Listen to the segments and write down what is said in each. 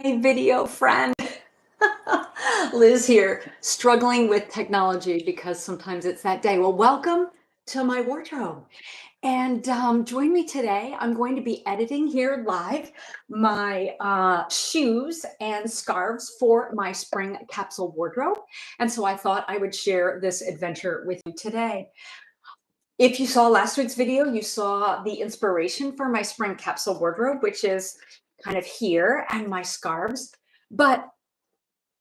Hey, video friend. Liz here, struggling with technology because sometimes it's that day. Well, welcome to my wardrobe. And join me today. I'm going to be editing here live my shoes and scarves for my spring capsule wardrobe. And so I thought I would share this adventure with you today. If you saw last week's video, you saw the inspiration for my spring capsule wardrobe, which is kind of here, and my scarves. But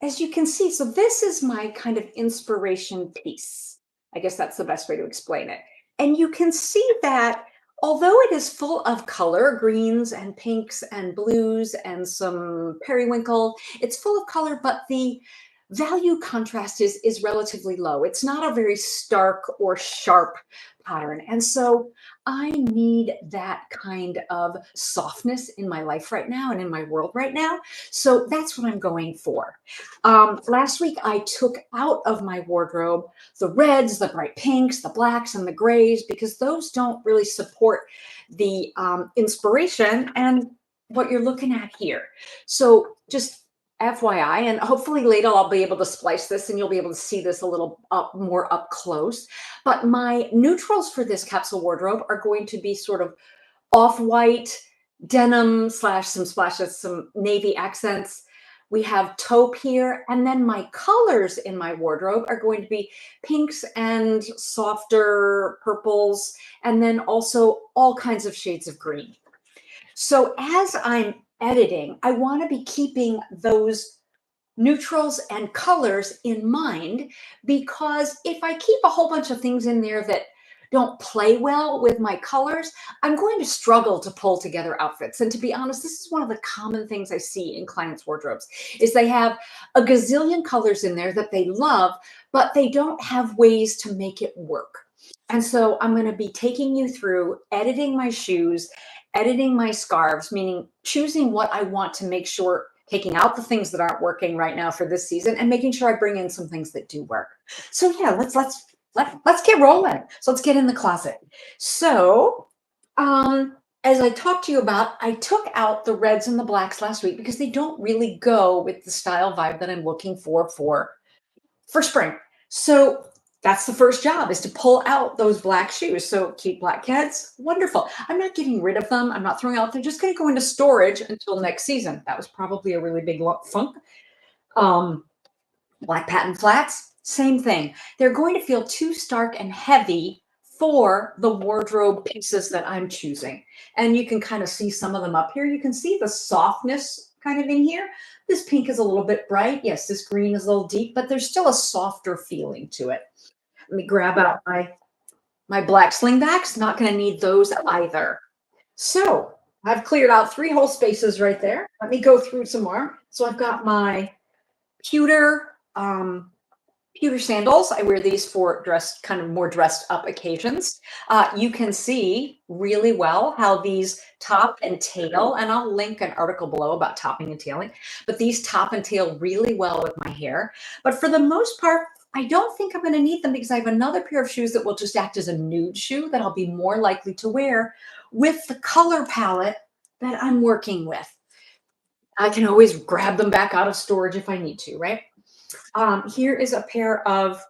as you can see, so this is my kind of inspiration piece. I guess that's the best way to explain it. And you can see that although it is full of color, greens and pinks and blues and some periwinkle, it's full of color, but the value contrast is relatively low. It's not a very stark or sharp pattern. And so I need that kind of softness in my life right now and in my world right now. So that's what I'm going for. Last week, I took out of my wardrobe the reds, the bright pinks, the blacks, and the grays, because those don't really support the inspiration and what you're looking at here. So just FYI, and hopefully later I'll be able to splice this and you'll be able to see this a little more up close. But my neutrals for this capsule wardrobe are going to be sort of off-white, denim slash some splashes, some navy accents. We have taupe here. And then my colors in my wardrobe are going to be pinks and softer purples, and then also all kinds of shades of green. So as I'm editing, I want to be keeping those neutrals and colors in mind, because if I keep a whole bunch of things in there that don't play well with my colors, I'm going to struggle to pull together outfits. And to be honest, this is one of the common things I see in clients' wardrobes is they have a gazillion colors in there that they love, but they don't have ways to make it work. And so I'm going to be taking you through editing my shoes, editing my scarves, meaning choosing what I want to make sure, taking out the things that aren't working right now for this season and making sure I bring in some things that do work. So yeah, let's get rolling. So let's get in the closet. So as I talked to you about, I took out the reds and the blacks last week because they don't really go with the style vibe that I'm looking for spring. So that's the first job, is to pull out those black shoes. So cute black kids, wonderful. I'm not getting rid of them. I'm not throwing out. They're just going to go into storage until next season. That was probably a really big funk. Black patent flats, same thing. They're going to feel too stark and heavy for the wardrobe pieces that I'm choosing. And you can kind of see some of them up here. You can see the softness kind of in here. This pink is a little bit bright. Yes, this green is a little deep, but there's still a softer feeling to it. Let me grab out my black slingbacks. Not going to need those either. So I've cleared out 3 whole spaces right there. Let me go through some more. So I've got my pewter sandals. I wear these for kind of more dressed up occasions. You can see really well how these top and tail, and I'll link an article below about topping and tailing, but these top and tail really well with my hair. But for the most part, I don't think I'm going to need them, because I have another pair of shoes that will just act as a nude shoe that I'll be more likely to wear with the color palette that I'm working with. I can always grab them back out of storage if I need to, right? Here is a pair of,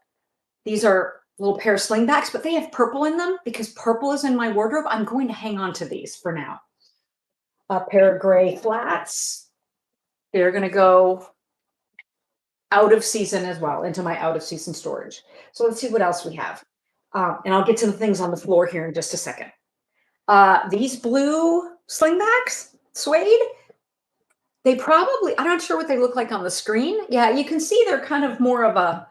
these are little pair of slingbacks, but they have purple in them because purple is in my wardrobe. I'm going to hang on to these for now. A pair of gray flats. They're going to go out of season as well, into my out of season storage. So let's see what else we have. And I'll get to the things on the floor here in just a second. These blue slingbacks, suede, they probably, I'm not sure what they look like on the screen. Yeah, you can see they're kind of more of a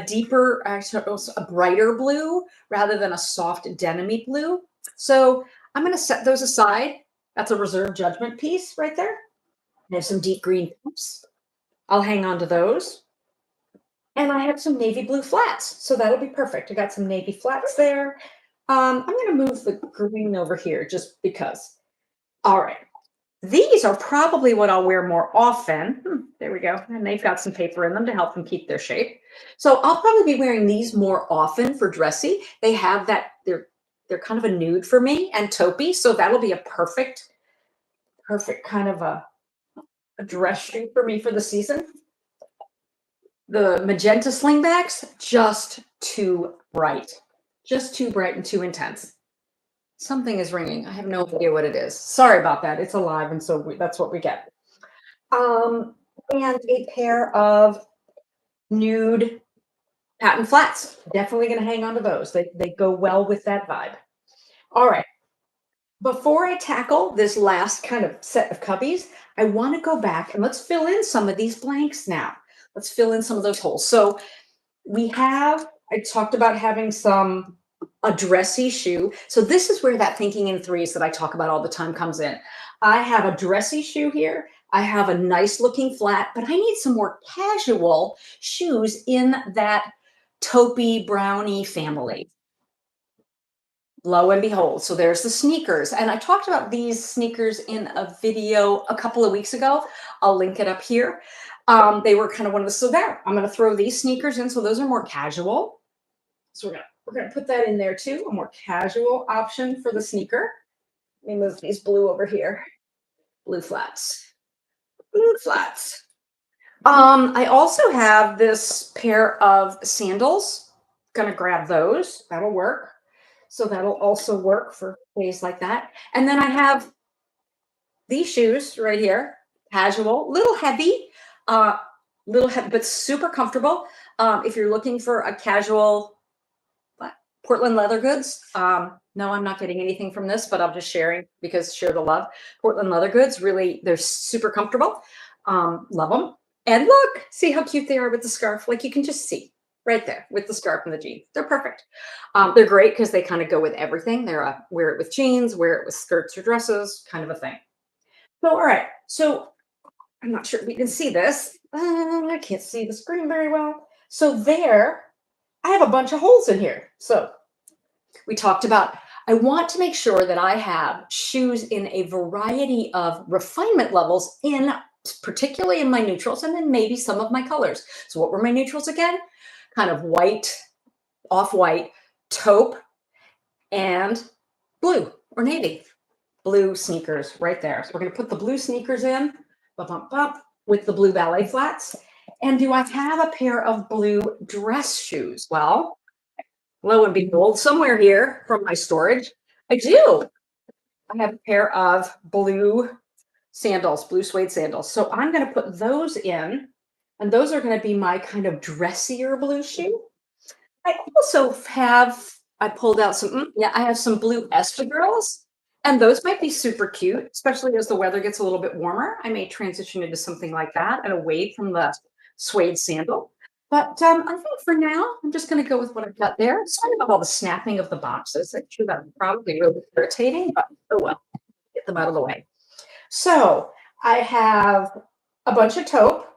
deeper, a brighter blue rather than a soft denim-y blue. So I'm going to set those aside. That's a reserve judgment piece right there. There's some deep green pumps. I'll hang on to those. And I have some navy blue flats, so that'll be perfect. I got some navy flats there. I'm going to move the green over here just because. All right. These are probably what I'll wear more often. There we go. And they've got some paper in them to help them keep their shape. So I'll probably be wearing these more often for dressy. They have that, they're kind of a nude for me and taupey. So that'll be a perfect kind of a a dress shoe for me for the season. The magenta slingbacks, just too bright. Just too bright and too intense. Something is ringing. I have no idea what it is. Sorry about that. It's alive, and so that's what we get. Um, and a pair of nude patent flats. Definitely going to hang on to those. They go well with that vibe. All right. Before I tackle this last kind of set of cubbies, I want to go back and let's fill in some of these blanks now. Let's fill in some of those holes. So I talked about having a dressy shoe. So this is where that thinking in threes that I talk about all the time comes in. I have a dressy shoe here. I have a nice looking flat, but I need some more casual shoes in that taupey brownie family. Lo and behold, so there's the sneakers. And I talked about these sneakers in a video a couple of weeks ago. I'll link it up here. They were kind of one of the, so there, I'm going to throw these sneakers in. So those are more casual. So we're gonna put that in there too, a more casual option for the sneaker. Let me move these blue over here. Blue flats. Blue flats. I also have this pair of sandals. Gonna grab those. That'll work. So that'll also work for days like that. And then I have these shoes right here, casual, little heavy, but super comfortable. If you're looking for a casual Portland leather goods. No, I'm not getting anything from this, but I'm just sharing because share the love. Portland leather goods, really, they're super comfortable. Love them. And look, see how cute they are with the scarf. Like you can just see right there with the scarf and the jeans. They're perfect. They're great because they kind of go with everything. They're wear it with jeans, wear it with skirts or dresses, kind of a thing. So, all right. So I'm not sure if we can see this. I can't see the screen very well. So there, I have a bunch of holes in here. So we talked about, I want to make sure that I have shoes in a variety of refinement levels particularly in my neutrals and then maybe some of my colors. So what were my neutrals again? Kind of white, off-white, taupe, and blue or navy. Blue sneakers right there. So we're going to put the blue sneakers in, bump, bump, bump, with the blue ballet flats. And do I have a pair of blue dress shoes? Well, lo and behold, somewhere here from my storage, I do. I have a pair of blue sandals, blue suede sandals. So I'm going to put those in, and those are going to be my kind of dressier blue shoe. I also I pulled out I have some blue espadrilles, and those might be super cute, especially as the weather gets a little bit warmer. I may transition into something like that and away from the suede sandal. But I think for now, I'm just going to go with what I've got there. Sorry about all the snapping of the boxes. I'm sure that's probably really irritating, but oh well, get them out of the way. So I have a bunch of taupe.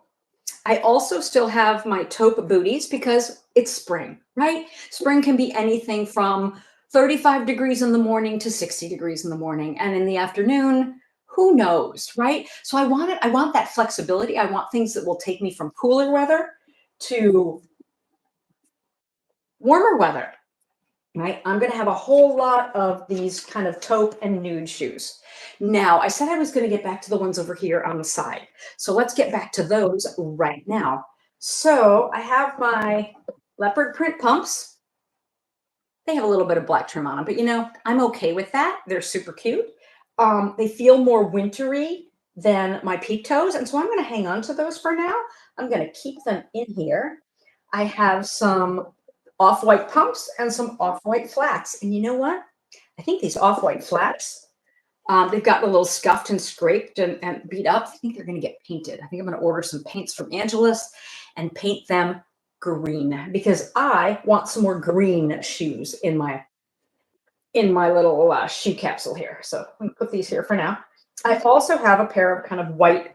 I also still have my taupe booties because it's spring, right? Spring can be anything from 35 degrees in the morning to 60 degrees in the morning. And in the afternoon, who knows, right? So I want that flexibility. I want things that will take me from cooler weather to warmer weather, right? I'm going to have a whole lot of these kind of taupe and nude shoes. Now, I said I was going to get back to the ones over here on the side. So let's get back to those right now. So I have my leopard print pumps. They have a little bit of black trim on them, but I'm okay with that. They're super cute. They feel more wintry than my peep toes. And so I'm going to hang on to those for now. I'm going to keep them in here. I have some off-white pumps and some off-white flats. And you know what? I think these off-white flats, they've gotten a little scuffed and scraped and beat up. I think they're going to get painted. I think I'm going to order some paints from Angelus and paint them green because I want some more green shoes in my little shoe capsule here. So I'm going to put these here for now. I also have a pair of kind of white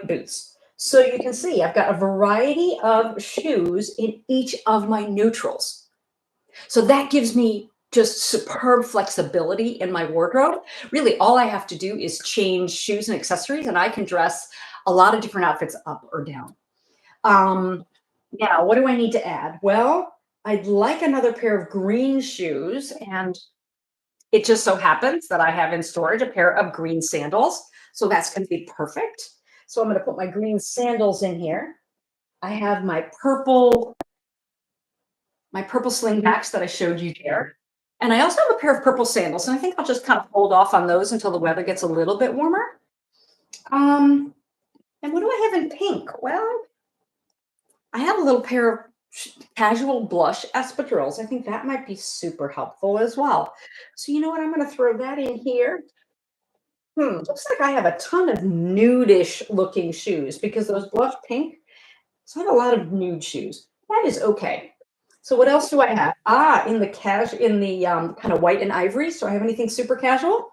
boots. So you can see I've got a variety of shoes in each of my neutrals. So that gives me just superb flexibility in my wardrobe. Really, all I have to do is change shoes and accessories, and I can dress a lot of different outfits up or down. Now, what do I need to add? Well, I'd like another pair of green shoes, and it just so happens that I have in storage a pair of green sandals. So that's going to be perfect. So I'm going to put my green sandals in here. I have my purple slingbacks that I showed you there. And I also have a pair of purple sandals, and I think I'll just kind of hold off on those until the weather gets a little bit warmer. Um, and what do I have in pink? Well, I have a little pair of casual blush espadrilles. I think that might be super helpful as well. So you know what? I'm going to throw that in here. Looks like I have a ton of nudish looking shoes because those blush pink. So I have a lot of nude shoes. That is okay. So what else do I have? In the kind of white and ivory. So I have anything super casual?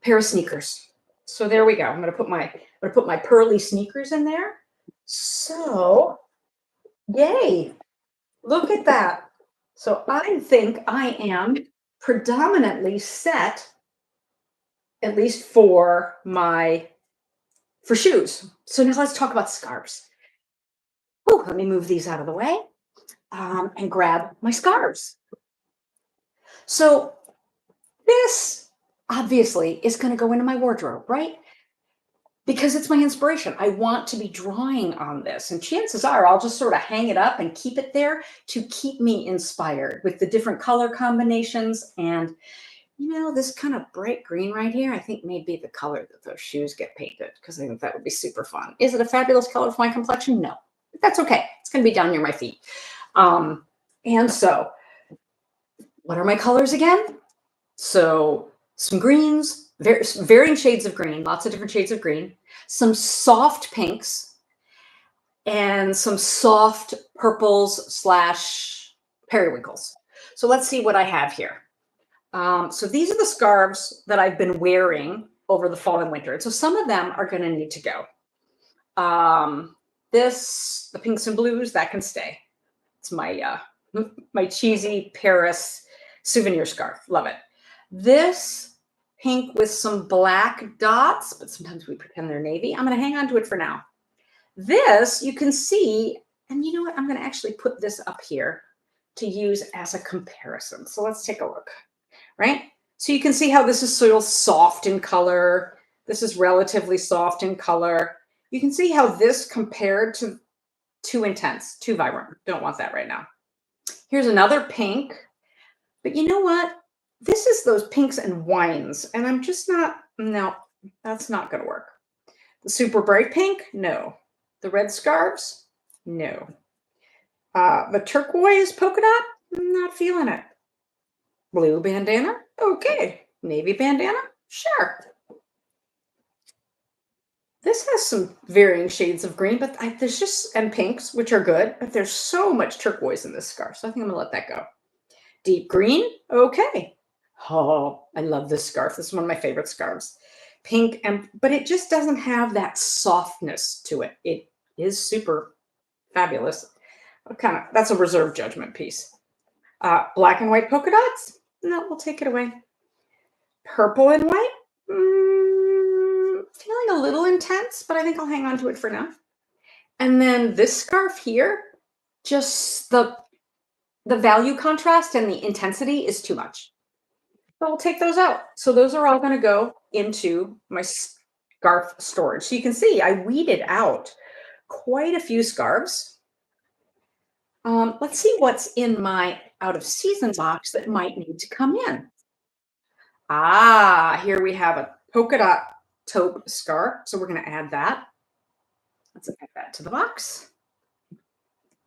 Pair of sneakers. So there we go. I'm gonna put my pearly sneakers in there. So yay! Look at that. So I think I am predominantly set, at least for shoes. So now let's talk about scarves. Ooh, let me move these out of the way and grab my scarves. So this obviously is going to go into my wardrobe, right? Because it's my inspiration. I want to be drawing on this. And chances are I'll just sort of hang it up and keep it there to keep me inspired with the different color combinations. And, this kind of bright green right here, I think may be the color that those shoes get painted because I think that would be super fun. Is it a fabulous color for my complexion? No, but that's okay. It's going to be down near my feet. And so, what are my colors again? So some greens, varying shades of green, lots of different shades of green, some soft pinks, and some soft purples slash periwinkles. So let's see what I have here. So these are the scarves that I've been wearing over the fall and winter. And so some of them are going to need to go. The pinks and blues, that can stay. It's my cheesy Paris souvenir scarf. Love it. This pink with some black dots, but sometimes we pretend they're navy. I'm going to hang on to it for now. This you can see, and you know what? I'm going to actually put this up here to use as a comparison. So let's take a look, right? So you can see how this is sort of soft in color. This is relatively soft in color. You can see how this compared to too intense, too vibrant. Don't want that right now. Here's another pink. But you know what? This is those pinks and wines, and I'm just not, no, that's not going to work. The super bright pink? No. The red scarves? No. The turquoise polka dot? Not feeling it. Blue bandana? Okay. Navy bandana? Sure. This has some varying shades of green, but and pinks, which are good, but there's so much turquoise in this scarf, so I think I'm going to let that go. Deep green? Okay. Oh, I love this scarf. This is one of my favorite scarves. Pink, but it just doesn't have that softness to it. It is super fabulous. That's a reserve judgment piece. Black and white polka dots? No, we'll take it away. Purple and white? Feeling a little intense, but I think I'll hang on to it for now. And then this scarf here, just the value contrast and the intensity is too much. So I'll take those out. So those are all going to go into my scarf storage. So you can see I weeded out quite a few scarves. Let's see what's in my out of season box that might need to come in. Here we have a polka dot taupe scarf. So we're going to add that. Let's add that to the box.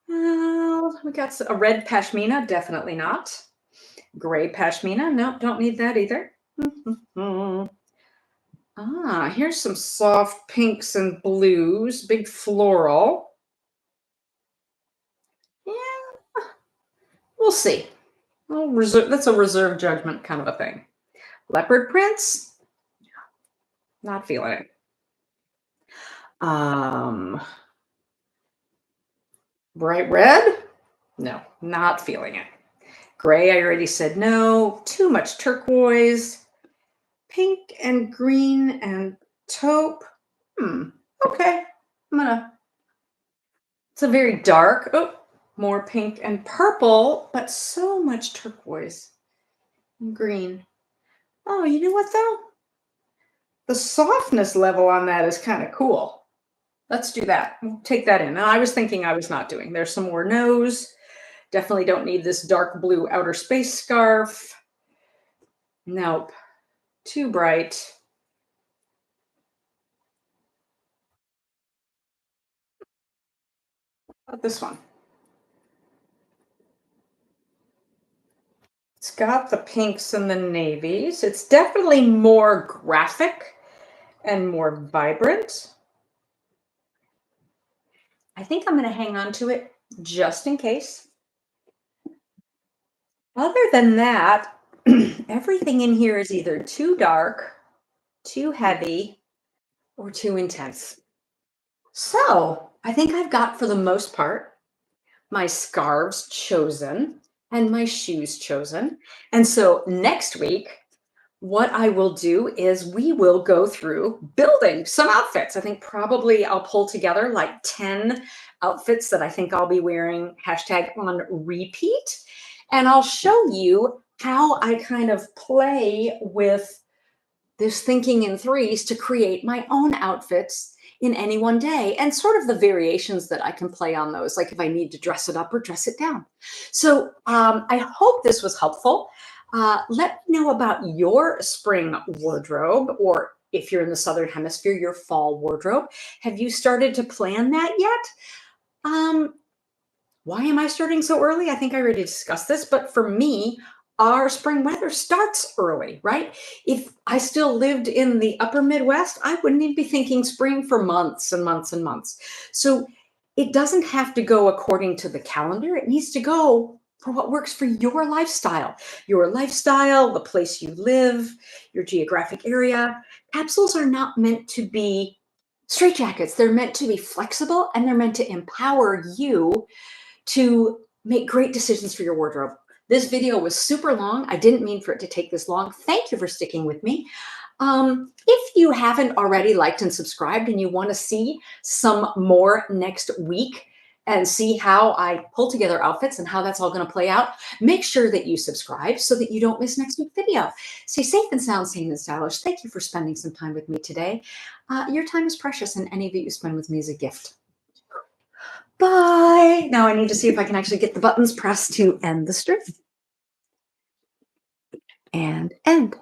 We got a red pashmina, definitely not. Gray pashmina, no, don't need that either. Here's some soft pinks and blues, big floral. Yeah, we'll see. That's a reserve judgment kind of a thing. Leopard prints, not feeling it. Bright red, no, not feeling it. Gray, I already said no. Too much turquoise. Pink and green and taupe. Okay. It's a very dark. Oh, more pink and purple, but so much turquoise and green. Oh, you know what though? The softness level on that is kind of cool. Let's do that. We'll take that in. And I was thinking I was not doing. There's some more nose. Definitely don't need this dark blue outer space scarf. Nope. Too bright. How about this one? It's got the pinks and the navies. It's definitely more graphic and more vibrant. I think I'm going to hang on to it just in case. Other than that, everything in here is either too dark, too heavy, or too intense. So I think I've got, for the most part, my scarves chosen and my shoes chosen. And so next week, what I will do is we will go through building some outfits. I think probably I'll pull together like 10 outfits that I think I'll be wearing hashtag on repeat. And I'll show you how I kind of play with this thinking in threes to create my own outfits in any one day and sort of the variations that I can play on those, like if I need to dress it up or dress it down. So I hope this was helpful. Let me know about your spring wardrobe, or if you're in the Southern Hemisphere, your fall wardrobe. Have you started to plan that yet? Um, why am I starting so early? I think I already discussed this, but for me, our spring weather starts early, right? If I still lived in the upper Midwest, I wouldn't even be thinking spring for months and months and months. So it doesn't have to go according to the calendar. It needs to go for what works for your lifestyle, the place you live, your geographic area. Capsules are not meant to be straitjackets. They're meant to be flexible, and they're meant to empower you to make great decisions for your wardrobe. This video was super long. I didn't mean for it to take this long. Thank you for sticking with me. If you haven't already liked and subscribed and you want to see some more next week and see how I pull together outfits and how that's all going to play out, make sure that you subscribe so that you don't miss next week's video. Stay safe and sound, sane and stylish. Thank you for spending some time with me today. Your time is precious, and any of it you spend with me is a gift. Bye. Now I need to see if I can actually get the buttons pressed to end the strip. And end.